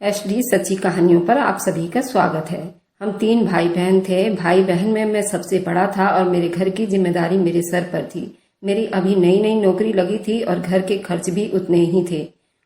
HD सच्ची कहानियों पर आप सभी का स्वागत है। हम 3 भाई बहन थे। भाई बहन में मैं सबसे बड़ा था और मेरे घर की जिम्मेदारी मेरे सर पर थी। मेरी अभी नई नई नौकरी लगी थी और घर के खर्च भी उतने ही थे।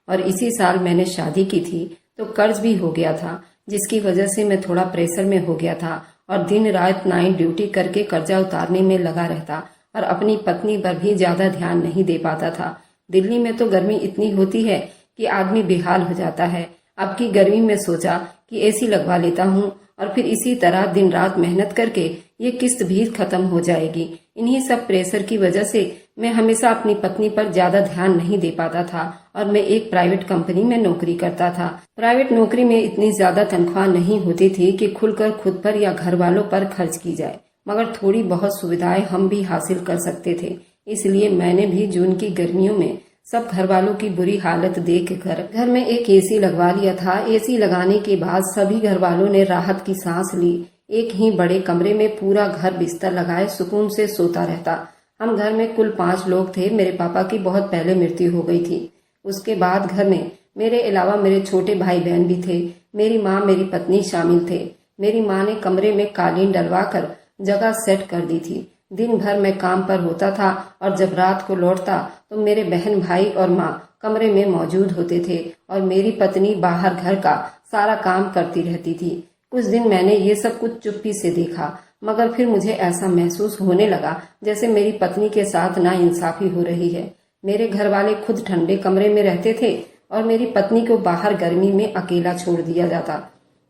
और इसी साल मैंने शादी की थी तो कर्ज भी हो गया था, जिसकी वजह से मैं थोड़ा प्रेशर में हो गया था और दिन रात नाइट ड्यूटी करके कर्जा उतारने में लगा रहता और अपनी पत्नी पर भी ज्यादा ध्यान नहीं दे पाता था। दिल्ली में तो गर्मी इतनी होती है कि आदमी बेहाल हो जाता है। अब की गर्मी में सोचा कि एसी लगवा लेता हूँ और फिर इसी तरह दिन रात मेहनत करके ये किस्त भी खत्म हो जाएगी। इन्हीं सब प्रेशर की वजह से मैं हमेशा अपनी पत्नी पर ज्यादा ध्यान नहीं दे पाता था और मैं एक प्राइवेट कंपनी में नौकरी करता था। प्राइवेट नौकरी में इतनी ज्यादा तनख्वाह नहीं होती थी कि खुलकर खुद पर या घर वालों पर खर्च की जाए, मगर थोड़ी बहुत सुविधाएं हम भी हासिल कर सकते थे। इसलिए मैंने भी जून की गर्मियों में सब घर वालों की बुरी हालत देखकर घर में एक एसी लगवा लिया था। एसी लगाने के बाद सभी घर वालों ने राहत की सांस ली। एक ही बड़े कमरे में पूरा घर बिस्तर लगाए सुकून से सोता रहता। हम घर में कुल 5 लोग थे। मेरे पापा की बहुत पहले मृत्यु हो गई थी। उसके बाद घर में मेरे अलावा मेरे छोटे भाई बहन भी थे। मेरी माँ, मेरी पत्नी शामिल थे। मेरी माँ ने कमरे में कालीन डलवा कर जगह सेट कर दी थी। दिन भर मैं काम पर होता था और जब रात को लौटता तो मेरे बहन भाई और माँ कमरे में मौजूद होते थे और मेरी पत्नी बाहर घर का सारा काम करती रहती थी। कुछ दिन मैंने ये सब कुछ चुप्पी से देखा, मगर फिर मुझे ऐसा महसूस होने लगा जैसे मेरी पत्नी के साथ नाइंसाफी हो रही है। मेरे घर वाले खुद ठंडे कमरे में रहते थे और मेरी पत्नी को बाहर गर्मी में अकेला छोड़ दिया जाता,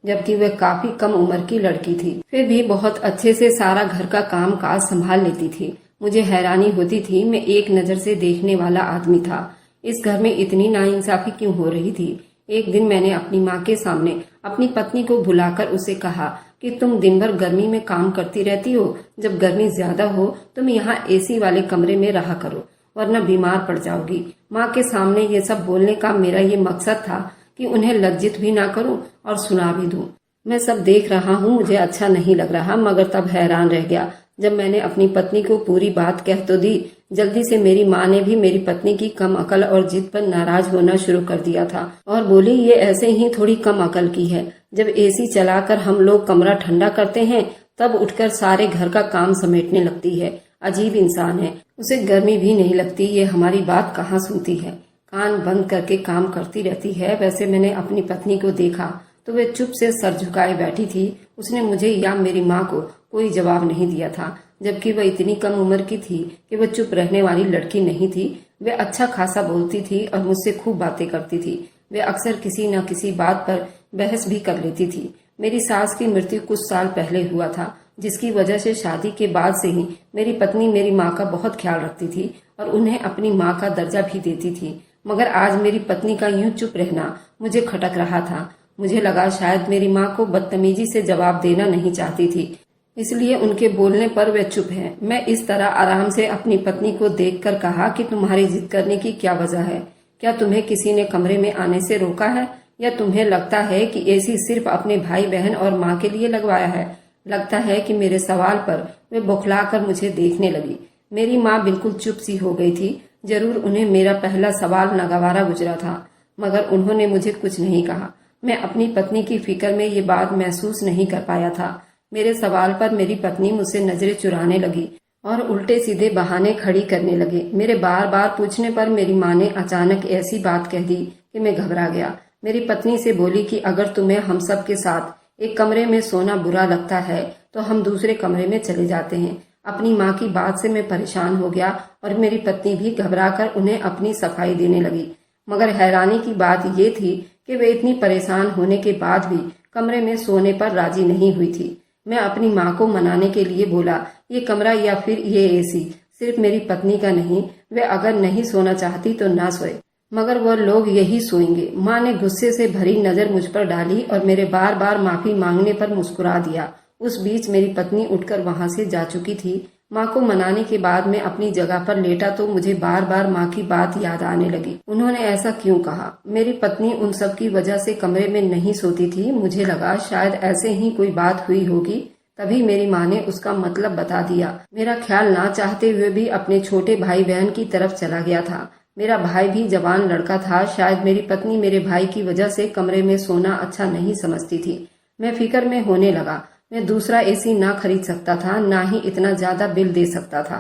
जबकि वह काफी कम उम्र की लड़की थी। फिर भी बहुत अच्छे से सारा घर का काम काज संभाल लेती थी। मुझे हैरानी होती थी, मैं एक नजर से देखने वाला आदमी था। इस घर में इतनी नाइंसाफी क्यों हो रही थी? एक दिन मैंने अपनी माँ के सामने अपनी पत्नी को बुलाकर उसे कहा कि तुम दिन भर गर्मी में काम करती रहती हो, जब गर्मी ज्यादा हो तुम यहाँ एसी वाले कमरे में रहा करो, वरना बीमार पड़ जाओगी। माँ के सामने ये सब बोलने का मेरा ये मकसद था कि उन्हें लज्जित भी ना करूं और सुना भी दूं। मैं सब देख रहा हूं, मुझे अच्छा नहीं लग रहा, मगर तब हैरान रह गया जब मैंने अपनी पत्नी को पूरी बात कह तो दी। जल्दी से मेरी माँ ने भी मेरी पत्नी की कम अकल और जिद पर नाराज होना शुरू कर दिया था और बोली, ये ऐसे ही थोड़ी कम अकल की है। जब एसी चलाकर हम लोग कमरा ठंडा करते हैं तब उठकर सारे घर का काम समेटने लगती है। अजीब इंसान है, उसे गर्मी भी नहीं लगती। ये हमारी बात कहाँ सुनती है, कान बंद करके काम करती रहती है। वैसे मैंने अपनी पत्नी को देखा तो वह चुप से सर झुकाए बैठी थी। उसने मुझे या मेरी माँ को कोई जवाब नहीं दिया था, जबकि वह इतनी कम उम्र की थी कि वह चुप रहने वाली लड़की नहीं थी। वह अच्छा खासा बोलती थी और मुझसे खूब बातें करती थी। वह अक्सर किसी न किसी बात पर बहस भी कर लेती थी। मेरी सास की मृत्यु कुछ साल पहले हुआ था, जिसकी वजह से शादी के बाद से ही मेरी पत्नी मेरी माँ का बहुत ख्याल रखती थी और उन्हें अपनी माँ का दर्जा भी देती थी। मगर आज मेरी पत्नी का यूं चुप रहना मुझे खटक रहा था। मुझे लगा शायद मेरी माँ को बदतमीजी से जवाब देना नहीं चाहती थी, इसलिए उनके बोलने पर वे चुप हैं। मैं इस तरह आराम से अपनी पत्नी को देखकर कहा कि तुम्हारी जिद करने की क्या वजह है? क्या तुम्हें किसी ने कमरे में आने से रोका है, या तुम्हें लगता है कि एसी सिर्फ अपने भाई बहन और माँ के लिए लगवाया है? लगता है कि मेरे सवाल पर वे बौखलाकर मुझे देखने लगी। मेरी माँ बिल्कुल चुप सी हो गई थी। जरूर उन्हें मेरा पहला सवाल नागवारा गुजरा था, मगर उन्होंने मुझे कुछ नहीं कहा। मैं अपनी पत्नी की फिक्र में ये बात महसूस नहीं कर पाया था। मेरे सवाल पर मेरी पत्नी मुझसे नजरें चुराने लगी और उल्टे सीधे बहाने खड़ी करने लगे। मेरे बार बार पूछने पर मेरी माँ ने अचानक ऐसी बात कह दी कि मैं घबरा गया। मेरी पत्नी से बोली कि अगर तुम्हें हम सब के साथ एक कमरे में सोना बुरा लगता है तो हम दूसरे कमरे में चले जाते हैं। अपनी माँ की बात से मैं परेशान हो गया और मेरी पत्नी भी घबराकर उन्हें अपनी सफाई देने लगी। मगर हैरानी की बात ये थी कि वे इतनी परेशान होने के बाद भी कमरे में सोने पर राजी नहीं हुई थी। मैं अपनी माँ को मनाने के लिए बोला, ये कमरा या फिर ये एसी सिर्फ मेरी पत्नी का नहीं, वे अगर नहीं सोना चाहती तो ना सोए, मगर वह लोग यही सोएंगे। माँ ने गुस्से से भरी नजर मुझ पर डाली और मेरे बार बार माफी मांगने पर मुस्कुरा दिया। उस बीच मेरी पत्नी उठकर वहां से जा चुकी थी। माँ को मनाने के बाद मैं अपनी जगह पर लेटा तो मुझे बार बार माँ की बात याद आने लगी। उन्होंने ऐसा क्यों कहा? मेरी पत्नी उन सब की वजह से कमरे में नहीं सोती थी। मुझे लगा शायद ऐसे ही कोई बात हुई होगी, तभी मेरी माँ ने उसका मतलब बता दिया। मेरा ख्याल ना चाहते हुए भी अपने छोटे भाई बहन की तरफ चला गया था। मेरा भाई भी जवान लड़का था। शायद मेरी पत्नी मेरे भाई की वजह से कमरे में सोना अच्छा नहीं समझती थी। मैं फिक्र में होने लगा। मैं दूसरा एसी ना खरीद सकता था, ना ही इतना ज्यादा बिल दे सकता था।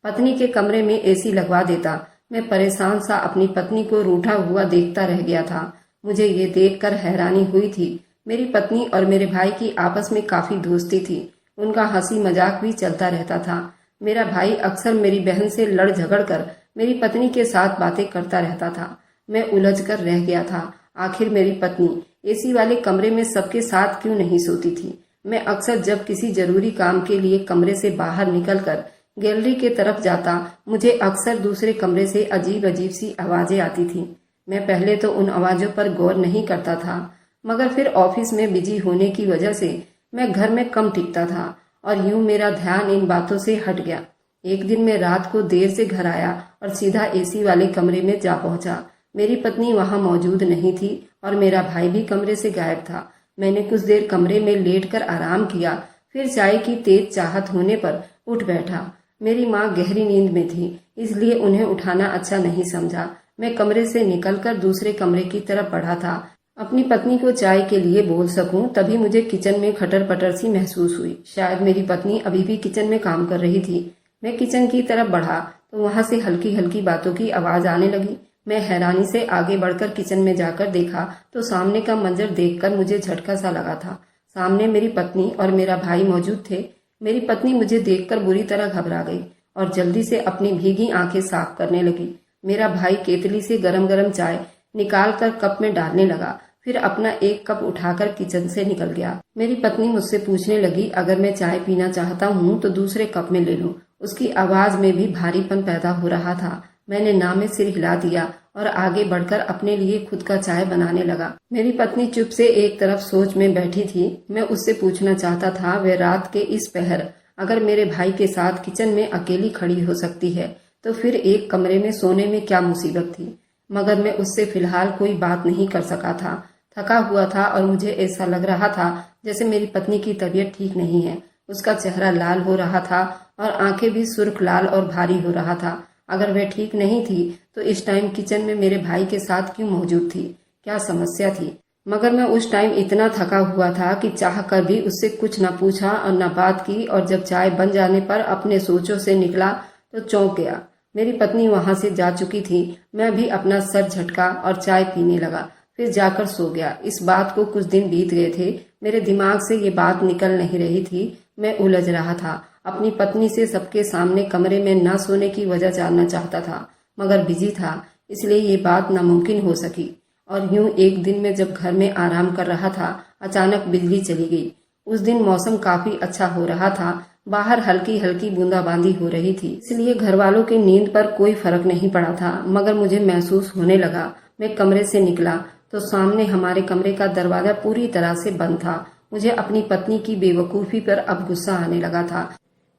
पत्नी के कमरे में एसी लगवा देता। मैं परेशान सा अपनी पत्नी को रूठा हुआ देखता रह गया था। मुझे ये देखकर हैरानी हुई थी। मेरी पत्नी और मेरे भाई की आपस में काफी दोस्ती थी। उनका हंसी मजाक भी चलता रहता था। मेरा भाई अक्सर मेरी बहन से लड़ झगड़ कर मेरी पत्नी के साथ बातें करता रहता था। मैं उलझ कर रह गया था। आखिर मेरी पत्नी एसी वाले कमरे में सबके साथ क्यों नहीं सोती थी? मैं अक्सर जब किसी जरूरी काम के लिए कमरे से बाहर निकलकर गैलरी के तरफ जाता, मुझे अक्सर दूसरे कमरे से अजीब अजीब सी आवाजें आती थी। मैं पहले तो उन आवाजों पर गौर नहीं करता था, मगर फिर ऑफिस में बिजी होने की वजह से मैं घर में कम टिकता था और यूं मेरा ध्यान इन बातों से हट गया। एक दिन मैं रात को देर से घर आया और सीधा एसी वाले कमरे में जा पहुंचा। मेरी पत्नी वहां मौजूद नहीं थी और मेरा भाई भी कमरे से गायब था। मैंने कुछ देर कमरे में लेटकर आराम किया, फिर चाय की तेज चाहत होने पर उठ बैठा। मेरी माँ गहरी नींद में थी, इसलिए उन्हें उठाना अच्छा नहीं समझा। मैं कमरे से निकलकर दूसरे कमरे की तरफ बढ़ा था, अपनी पत्नी को चाय के लिए बोल सकूं। तभी मुझे किचन में खटर पटर सी महसूस हुई। शायद मेरी पत्नी अभी भी किचन में काम कर रही थी। मैं किचन की तरफ बढ़ा तो वहां से हल्की हल्की बातों की आवाज आने लगी। मैं हैरानी से आगे बढ़कर किचन में जाकर देखा तो सामने का मंजर देखकर मुझे झटका सा लगा था। सामने मेरी पत्नी और मेरा भाई मौजूद थे। मेरी पत्नी मुझे देखकर बुरी तरह घबरा गई और जल्दी से अपनी भीगी आंखें साफ करने लगी। मेरा भाई केतली से गरम गरम चाय निकाल कर कप में डालने लगा, फिर अपना एक कप उठाकर किचन से निकल गया। मेरी पत्नी मुझसे पूछने लगी, अगर मैं चाय पीना चाहता हूँ तो दूसरे कप में ले लूं। उसकी आवाज में भी भारीपन पैदा हो रहा था। मैंने ना में सिर हिला दिया और आगे बढ़कर अपने लिए खुद का चाय बनाने लगा। मेरी पत्नी चुप से एक तरफ सोच में बैठी थी। मैं उससे पूछना चाहता था, वह रात के इस पहर अगर मेरे भाई के साथ किचन में अकेली खड़ी हो सकती है तो फिर एक कमरे में सोने में क्या मुसीबत थी। मगर मैं उससे फिलहाल कोई बात नहीं कर सका था। थका हुआ था और मुझे ऐसा लग रहा था जैसे मेरी पत्नी की तबीयत ठीक नहीं है। उसका चेहरा लाल हो रहा था और आंखें भी सुर्ख लाल और भारी हो रहा था। अगर वह ठीक नहीं थी तो इस टाइम किचन में मेरे भाई के साथ क्यों मौजूद थी? क्या समस्या थी? मगर मैं उस टाइम इतना थका हुआ था कि चाह कर भी उससे कुछ न पूछा और न बात की, और जब चाय बन जाने पर अपने सोचों से निकला तो चौंक गया। मेरी पत्नी वहां से जा चुकी थी। मैं भी अपना सर झटका और चाय पीने लगा, फिर जाकर सो गया। इस बात को कुछ दिन बीत गए थे। मेरे दिमाग से ये बात निकल नहीं रही थी। मैं उलझ रहा था। अपनी पत्नी से सबके सामने कमरे में न सोने की वजह जानना चाहता था, मगर बिजी था, इसलिए ये बात नामुमकिन हो सकी। और यूं एक दिन में जब घर में आराम कर रहा था, अचानक बिजली चली गई। उस दिन मौसम काफी अच्छा हो रहा था। बाहर हल्की हल्की बूंदाबांदी हो रही थी, इसलिए घर वालों की नींद पर कोई फर्क नहीं पड़ा था। मगर मुझे महसूस होने लगा। मैं कमरे से निकला तो सामने हमारे कमरे का दरवाजा पूरी तरह से बंद था। मुझे अपनी पत्नी की बेवकूफी पर अब गुस्सा आने लगा था।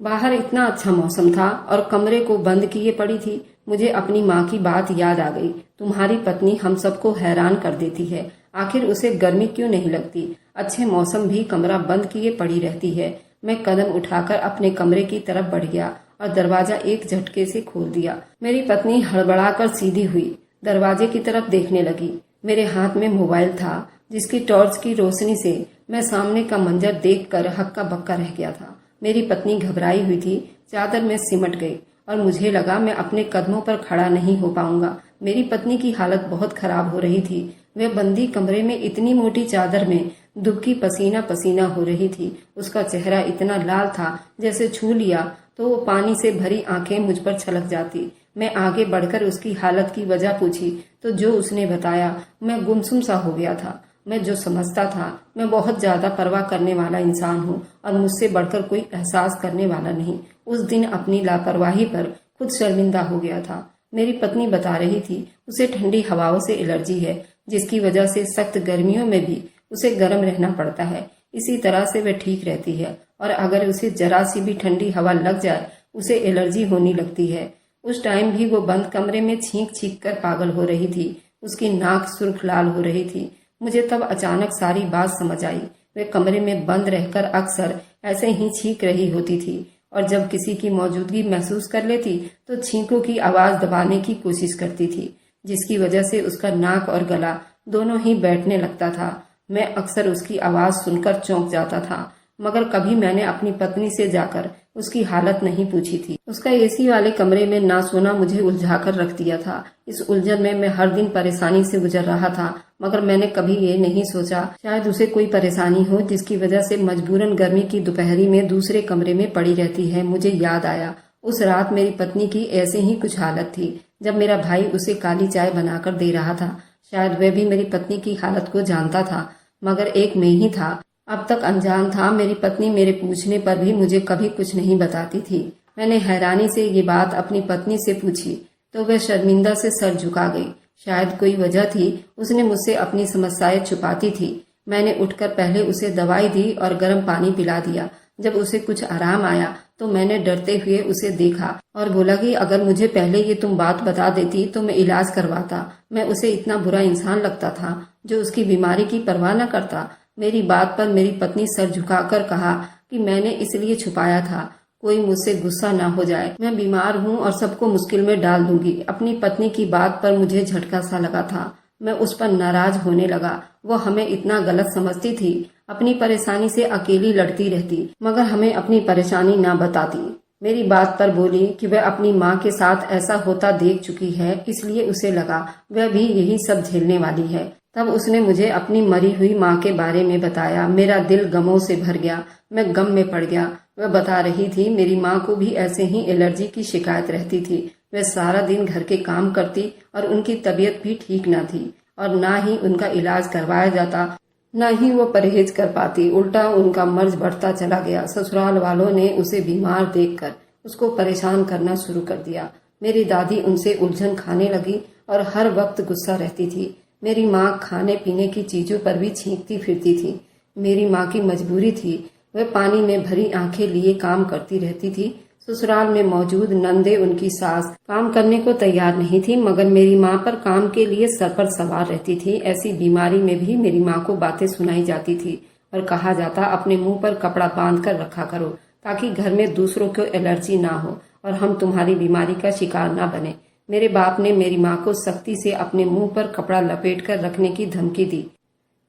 बाहर इतना अच्छा मौसम था और कमरे को बंद किए पड़ी थी। मुझे अपनी माँ की बात याद आ गई, तुम्हारी पत्नी हम सबको हैरान कर देती है। आखिर उसे गर्मी क्यों नहीं लगती? अच्छे मौसम भी कमरा बंद किए पड़ी रहती है। मैं कदम उठाकर अपने कमरे की तरफ बढ़ गया और दरवाजा एक झटके से खोल दिया। मेरी पत्नी हड़बड़ाकर सीधी हुई, दरवाजे की तरफ देखने लगी। मेरे हाथ में मोबाइल था, जिसकी टॉर्च की रोशनी से मैं सामने का मंजर देखकर हक्का बक्का रह गया था। मेरी पत्नी घबराई हुई थी। चादर में सिमट गई और मुझे लगा मैं अपने कदमों पर खड़ा नहीं हो पाऊंगा। मेरी पत्नी की हालत बहुत खराब हो रही थी। वह बंदी कमरे में इतनी मोटी चादर में दुबकी पसीना पसीना हो रही थी। उसका चेहरा इतना लाल था, जैसे छू लिया तो वो पानी से भरी आंखें मुझ पर छलक जाती। मैं आगे बढ़कर उसकी हालत की वजह पूछी तो जो उसने बताया, मैं गुमसुम सा हो गया था। मैं जो समझता था, मैं बहुत ज्यादा परवाह करने वाला इंसान हूँ और मुझसे बढ़कर कोई एहसास करने वाला नहीं। उस दिन अपनी लापरवाही पर खुद शर्मिंदा हो गया था। मेरी पत्नी बता रही थी उसे ठंडी हवाओं से एलर्जी है, जिसकी वजह से सख्त गर्मियों में भी उसे गर्म रहना पड़ता है। इसी तरह से वह ठीक रहती है और अगर उसे जरा सी भी ठंडी हवा लग जाए उसे एलर्जी होने लगती है। उस टाइम भी वो बंद कमरे में छींक छींक कर पागल हो रही थी। उसकी नाक सुर्ख लाल हो रही थी। मुझे तब अचानक सारी बात समझ आई। वह कमरे में बंद रहकर अक्सर ऐसे ही छींक रही होती थी। और जब किसी की मौजूदगी महसूस कर लेती तो छींकों की आवाज दबाने की कोशिश करती थी, जिसकी वजह से उसका नाक और गला दोनों ही बैठने लगता था। मैं अक्सर उसकी आवाज सुनकर चौंक जाता था, मगर कभी मैंने अपनी पत्नी से जाकर उसकी हालत नहीं पूछी थी। उसका एसी वाले कमरे में ना सोना मुझे उलझाकर रख दिया था। इस उलझन में मैं हर दिन परेशानी से गुजर रहा था, मगर मैंने कभी ये नहीं सोचा शायद उसे कोई परेशानी हो जिसकी वजह से मजबूरन गर्मी की दोपहरी में दूसरे कमरे में पड़ी रहती है। मुझे याद आया उस रात मेरी पत्नी की ऐसे ही कुछ हालत थी जब मेरा भाई उसे काली चाय बनाकर दे रहा था। शायद वह भी मेरी पत्नी की हालत को जानता था, मगर एक मैं ही था अब तक अनजान था। मेरी पत्नी मेरे पूछने पर भी मुझे कभी कुछ नहीं बताती थी। मैंने हैरानी से ये बात अपनी पत्नी से पूछी तो वह शर्मिंदा से सर झुका गई। शायद कोई वजह थी, उसने मुझसे अपनी समस्याएं छुपाती थी। मैंने उठकर पहले उसे दवाई दी और गर्म पानी पिला दिया। जब उसे कुछ आराम आया तो मैंने डरते हुए उसे देखा और बोला कि अगर मुझे पहले ये तुम बात बता देती तो मैं इलाज करवाता। मैं उसे इतना बुरा इंसान लगता था जो उसकी बीमारी की परवाह न करता। मेरी बात पर मेरी पत्नी सर झुकाकर कहा कि मैंने इसलिए छुपाया था कोई मुझसे गुस्सा ना हो जाए, मैं बीमार हूँ और सबको मुश्किल में डाल दूंगी। अपनी पत्नी की बात पर मुझे झटका सा लगा था। मैं उस पर नाराज होने लगा। वो हमें इतना गलत समझती थी, अपनी परेशानी से अकेली लड़ती रहती मगर हमें अपनी परेशानी ना बताती। मेरी बात पर बोली कि वह अपनी माँ के साथ ऐसा होता देख चुकी है, इसलिए उसे लगा वह भी यही सब झेलने वाली है। तब उसने मुझे अपनी मरी हुई माँ के बारे में बताया। मेरा दिल गमों से भर गया, मैं गम में पड़ गया। वह बता रही थी मेरी माँ को भी ऐसे ही एलर्जी की शिकायत रहती थी। वह सारा दिन घर के काम करती और उनकी तबीयत भी ठीक न थी और ना ही उनका इलाज करवाया जाता, न ही वो परहेज कर पाती। उल्टा उनका मर्ज बढ़ता चला गया। ससुराल वालों ने उसे बीमार देखकर उसको परेशान करना शुरू कर दिया। मेरी दादी उनसे उलझन खाने लगी और हर वक्त गुस्सा रहती थी। मेरी माँ खाने पीने की चीजों पर भी छींकती फिरती थी। मेरी माँ की मजबूरी थी, वह पानी में भरी आंखें लिए काम करती रहती थी। ससुराल में मौजूद नंदे उनकी सास काम करने को तैयार नहीं थी, मगर मेरी माँ पर काम के लिए सर पर सवार रहती थी। ऐसी बीमारी में भी मेरी माँ को बातें सुनाई जाती थी और कहा जाता अपने मुंह पर कपड़ा बांध कर रखा करो ताकि घर में दूसरों को एलर्जी ना हो और हम तुम्हारी बीमारी का शिकार ना बने। मेरे बाप ने मेरी माँ को सख्ती से अपने मुंह पर कपड़ा लपेट कर रखने की धमकी दी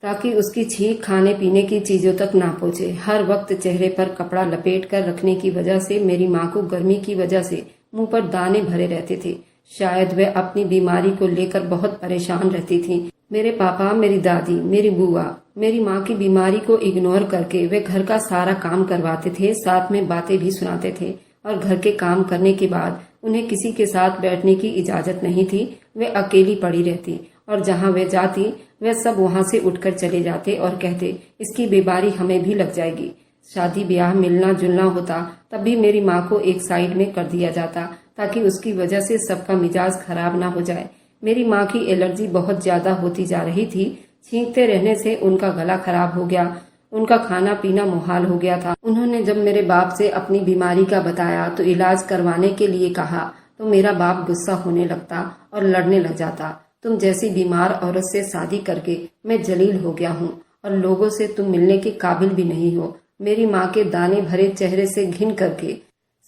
ताकि उसकी छींक खाने पीने की चीजों तक ना पहुंचे। हर वक्त चेहरे पर कपड़ा लपेट कर रखने की वजह से मेरी माँ को गर्मी की वजह से मुंह पर दाने भरे रहते थे। शायद वह अपनी बीमारी को लेकर बहुत परेशान रहती थी। मेरे पापा, मेरी दादी, मेरी बुआ मेरी माँ की बीमारी को इग्नोर करके वे घर का सारा काम करवाते थे, साथ में बातें भी सुनाते थे और घर के काम करने के बाद उन्हें किसी के साथ बैठने की इजाजत नहीं थी। वे अकेली पड़ी रहती और जहाँ वे जाती वे सब वहाँ से उठकर चले जाते और कहते इसकी बीमारी हमें भी लग जाएगी। शादी ब्याह मिलना जुलना होता तब भी मेरी माँ को एक साइड में कर दिया जाता ताकि उसकी वजह से सबका मिजाज खराब ना हो जाए। मेरी माँ की एलर्जी बहुत ज्यादा होती जा रही थी। छींकते रहने से उनका गला खराब हो गया, उनका खाना पीना मुहाल हो गया था। उन्होंने जब मेरे बाप से अपनी बीमारी का बताया तो इलाज करवाने के लिए कहा तो मेरा बाप गुस्सा होने लगता और लड़ने लग जाता। तुम जैसी बीमार औरत से शादी करके मैं जलील हो गया हूँ और लोगों से तुम मिलने के काबिल भी नहीं हो। मेरी माँ के दाने भरे चेहरे से घिन करके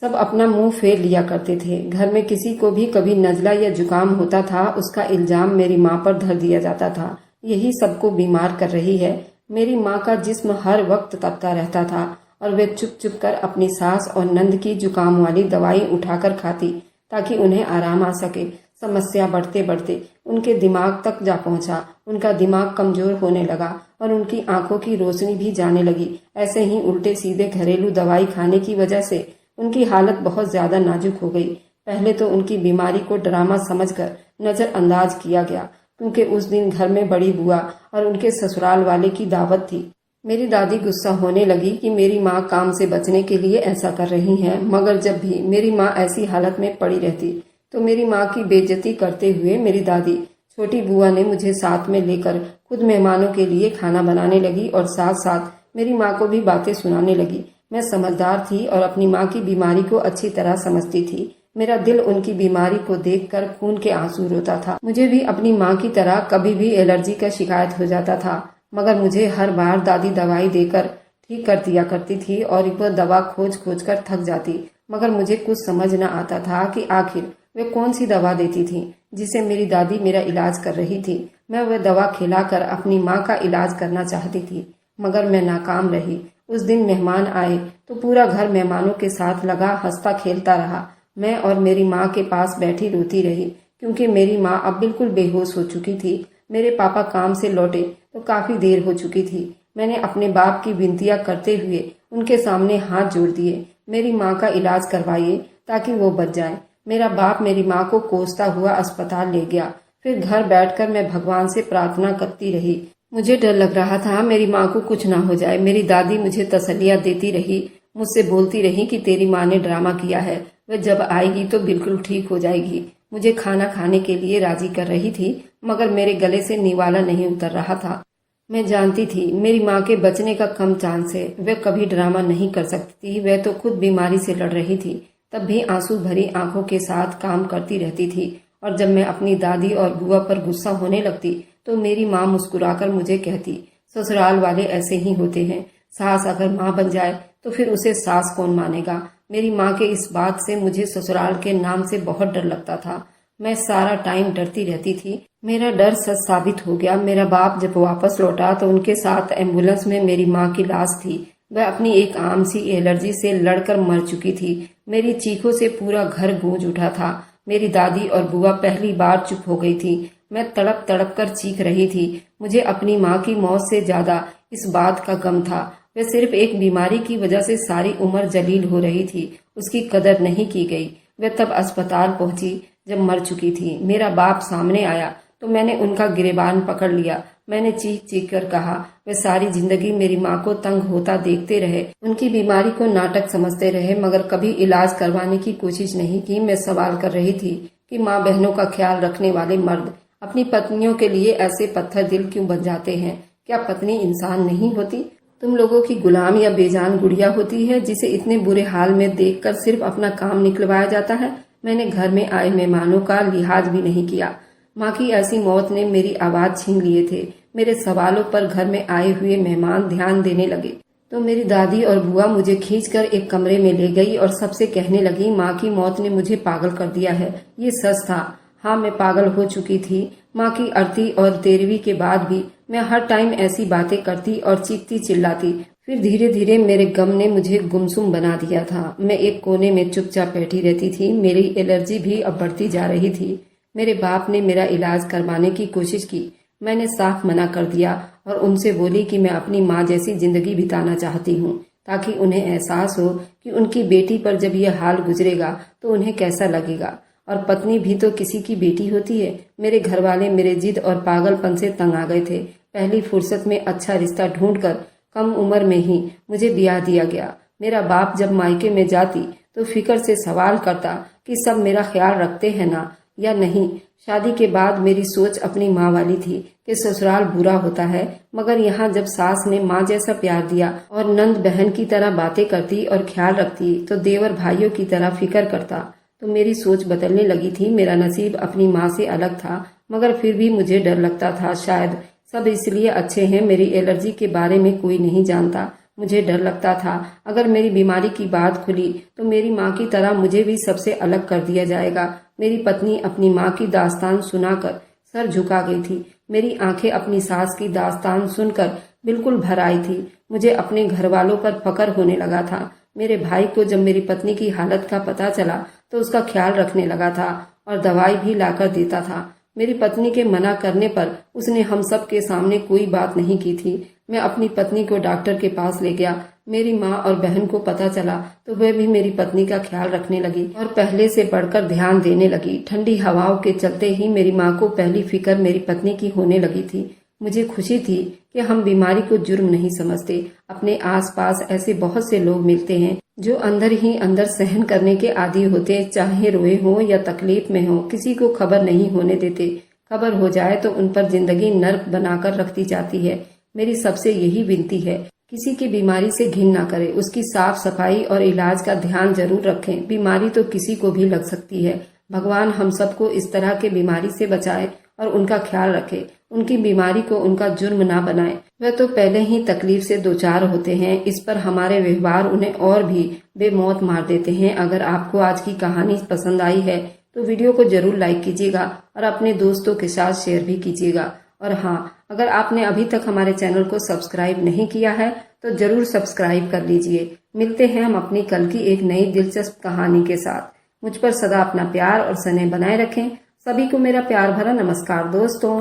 सब अपना मुंह फेर लिया करते थे। घर में किसी को भी कभी नजला या जुकाम होता था, उसका इल्जाम मेरी माँ पर धर दिया जाता था, यही सबको बीमार कर रही है। मेरी माँ का जिस्म हर वक्त तपता रहता था और वे चुप चुप कर अपनी सास और नंद की जुकाम वाली दवाई उठाकर खाती ताकि उन्हें आराम आ सके। समस्या बढ़ते बढ़ते उनके दिमाग तक जा पहुंचा। उनका दिमाग कमजोर होने लगा और उनकी आंखों की रोशनी भी जाने लगी। ऐसे ही उल्टे सीधे घरेलू दवाई खाने की वजह से उनकी हालत बहुत ज्यादा नाजुक हो गई। पहले तो उनकी बीमारी को ड्रामा समझकर नजरअंदाज किया गया, क्योंकि उस दिन घर में बड़ी बुआ और उनके ससुराल वाले की दावत थी। मेरी दादी गुस्सा होने लगी कि मेरी माँ काम से बचने के लिए ऐसा कर रही हैं, मगर जब भी मेरी माँ ऐसी हालत में पड़ी रहती तो मेरी माँ की बेइज्जती करते हुए मेरी दादी छोटी बुआ ने मुझे साथ में लेकर खुद मेहमानों के लिए खाना बनाने लगी और साथ साथ मेरी माँ को भी बातें सुनाने लगी। मैं समझदार थी और अपनी माँ की बीमारी को अच्छी तरह समझती थी। मेरा दिल उनकी बीमारी को देखकर खून के आंसू रोता था। मुझे भी अपनी माँ की तरह कभी भी एलर्जी का शिकायत हो जाता था, मगर मुझे हर बार दादी दवाई देकर ठीक कर दिया करती थी और वह दवा खोज खोज कर थक जाती, मगर मुझे कुछ समझ न आता था कि आखिर वे कौन सी दवा देती थी जिसे मेरी दादी मेरा इलाज कर रही थी। मैं वह दवा खिलाकर अपनी माँ का इलाज करना चाहती थी, मगर मैं नाकाम रही। उस दिन मेहमान आए तो पूरा घर मेहमानों के साथ लगा हंसता खेलता रहा। मैं और मेरी माँ के पास बैठी रोती रही, क्योंकि मेरी माँ अब बिल्कुल बेहोश हो चुकी थी। मेरे पापा काम से लौटे तो काफी देर हो चुकी थी। मैंने अपने बाप की विनतियां करते हुए उनके सामने हाथ जोड़ दिए, मेरी माँ का इलाज करवाइए ताकि वो बच जाए। मेरा बाप मेरी माँ को कोसता हुआ अस्पताल ले गया। फिर घर बैठकर मैं भगवान से प्रार्थना करती रही। मुझे डर लग रहा था मेरी माँ को कुछ ना हो जाए। मेरी दादी मुझे तसल्लियां देती रही, मुझसे बोलती रही कि तेरी माँ ने ड्रामा किया है, वह जब आएगी तो बिल्कुल ठीक हो जाएगी। मुझे खाना खाने के लिए राजी कर रही थी, मगर मेरे गले से निवाला नहीं उतर रहा था। मैं जानती थी मेरी माँ के बचने का कम चांस है, वह कभी ड्रामा नहीं कर सकती थी। वह तो खुद बीमारी से लड़ रही थी, तब भी आंसू भरी आंखों के साथ काम करती रहती थी। और जब मैं अपनी दादी और बुआ पर गुस्सा होने लगती तो मेरी माँ मुस्कुराकर मुझे कहती, ससुराल वाले ऐसे ही होते हैं, सास अगर माँ बन जाए तो फिर उसे सास कौन मानेगा। मेरी माँ के इस बात से मुझे ससुराल के नाम से बहुत डर लगता था। मैं सारा टाइम डरती रहती थी। मेरा डर सच साबित हो गया। मेरा बाप जब वापस लौटा तो उनके साथ एम्बुलेंस में मेरी माँ की लाश थी। वह अपनी एक आम सी एलर्जी से लड़कर मर चुकी थी। मेरी चीखों से पूरा घर गूंज उठा था। मेरी दादी और बुआ पहली बार चुप हो गई थी। मैं तड़प तड़प कर चीख रही थी। मुझे अपनी माँ की मौत से ज्यादा इस बात का गम था। वह सिर्फ एक बीमारी की वजह से सारी उम्र जलील हो रही थी, उसकी कदर नहीं की गई। वह तब अस्पताल पहुंची जब मर चुकी थी। मेरा बाप सामने आया तो मैंने उनका गिरेबान पकड़ लिया। मैंने चीख चीख कर कहा, वे सारी जिंदगी मेरी माँ को तंग होता देखते रहे, उनकी बीमारी को नाटक समझते रहे, मगर कभी इलाज करवाने की कोशिश नहीं की। मैं सवाल कर रही थी कि माँ बहनों का ख्याल रखने वाले मर्द अपनी पत्नियों के लिए ऐसे पत्थर दिल क्यों बन जाते हैं? क्या पत्नी इंसान नहीं होती? तुम लोगों की गुलाम या बेजान गुड़िया होती है जिसे इतने बुरे हाल में देखकर सिर्फ अपना काम निकलवाया जाता है। मैंने घर में आए मेहमानों का लिहाज भी नहीं किया। माँ की ऐसी मौत ने मेरी आवाज छीन लिए थे। मेरे सवालों पर घर में आए हुए मेहमान ध्यान देने लगे तो मेरी दादी और बुआ मुझे खींचकर एक कमरे में ले गई और सबसे कहने लगी, माँ की मौत ने मुझे पागल कर दिया है। ये सच था। हाँ, मैं पागल हो चुकी थी। माँ की अर्थी और 13वीं के बाद भी मैं हर टाइम ऐसी बातें करती और चीखती चिल्लाती। फिर धीरे धीरे मेरे गम ने मुझे गुमसुम बना दिया था। मैं एक कोने में चुपचाप बैठी रहती थी। मेरी एलर्जी भी अब बढ़ती जा रही थी। मेरे बाप ने मेरा इलाज करवाने की कोशिश की। मैंने साफ मना कर दिया और उनसे बोली कि मैं अपनी माँ जैसी जिंदगी बिताना चाहती हूँ, ताकि उन्हें एहसास हो कि उनकी बेटी पर जब यह हाल गुजरेगा तो उन्हें कैसा लगेगा। और पत्नी भी तो किसी की बेटी होती है। मेरे घर वाले मेरे जिद और पागलपन से तंग आ गए थे। पहली फुर्सत में अच्छा रिश्ता ढूंढकर कम उम्र में ही मुझे ब्याह दिया गया। मेरा बाप जब मायके में जाती तो फिक्र से सवाल करता कि सब मेरा ख्याल रखते हैं ना या नहीं। शादी के बाद मेरी सोच अपनी माँ वाली थी कि ससुराल बुरा होता है, मगर यहाँ जब सास ने माँ जैसा प्यार दिया और नंद बहन की तरह बातें करती और ख्याल रखती तो देवर भाइयों की तरह फिक्र करता, तो मेरी सोच बदलने लगी थी। मेरा नसीब अपनी माँ से अलग था, मगर फिर भी मुझे डर लगता था। शायद सब इसलिए अच्छे हैं, मेरी एलर्जी के बारे में कोई नहीं जानता। मुझे डर लगता था अगर मेरी बीमारी की बात खुली तो मेरी माँ की तरह मुझे भी सबसे अलग कर दिया जाएगा। मेरी पत्नी अपनी माँ की दास्तान सुनाकर सर झुका गई थी। मेरी आंखें अपनी सास की दास्तान सुनकर बिल्कुल भर आई थी। मुझे अपने घर वालों पर फक्र होने लगा था। मेरे भाई को जब मेरी पत्नी की हालत का पता चला तो उसका ख्याल रखने लगा था और दवाई भी लाकर देता था। मेरी पत्नी के मना करने पर उसने हम सब के सामने कोई बात नहीं की थी। मैं अपनी पत्नी को डॉक्टर के पास ले गया। मेरी माँ और बहन को पता चला तो वह भी मेरी पत्नी का ख्याल रखने लगी और पहले से बढ़कर ध्यान देने लगी। ठंडी हवाओं के चलते ही मेरी माँ को पहली फिक्र मेरी पत्नी की होने लगी थी। मुझे खुशी थी कि हम बीमारी को जुर्म नहीं समझते। अपने आसपास ऐसे बहुत से लोग मिलते हैं जो अंदर ही अंदर सहन करने के आदी होते, चाहे रोए हो या तकलीफ में हो, किसी को खबर नहीं होने देते। खबर हो जाए तो उन पर जिंदगी नर्क बनाकर रखती जाती है। मेरी सबसे यही विनती है, किसी की बीमारी से घिन ना करें, उसकी साफ सफाई और इलाज का ध्यान जरूर रखें। बीमारी तो किसी को भी लग सकती है। भगवान हम सबको इस तरह के बीमारी से बचाए और उनका ख्याल रखे। उनकी बीमारी को उनका जुर्म ना बनाए। वह तो पहले ही तकलीफ से दो चार होते हैं, इस पर हमारे व्यवहार उन्हें और भी बेमौत मार देते हैं। अगर आपको आज की कहानी पसंद आई है तो वीडियो को जरूर लाइक कीजिएगा और अपने दोस्तों के साथ शेयर भी कीजिएगा। और हाँ, अगर आपने अभी तक हमारे चैनल को सब्सक्राइब नहीं किया है तो जरूर सब्सक्राइब कर लीजिए। मिलते हैं हम अपनी कल की एक नई दिलचस्प कहानी के साथ। मुझ पर सदा अपना प्यार और स्नेह बनाए रखें। सभी को मेरा प्यार भरा नमस्कार दोस्तों।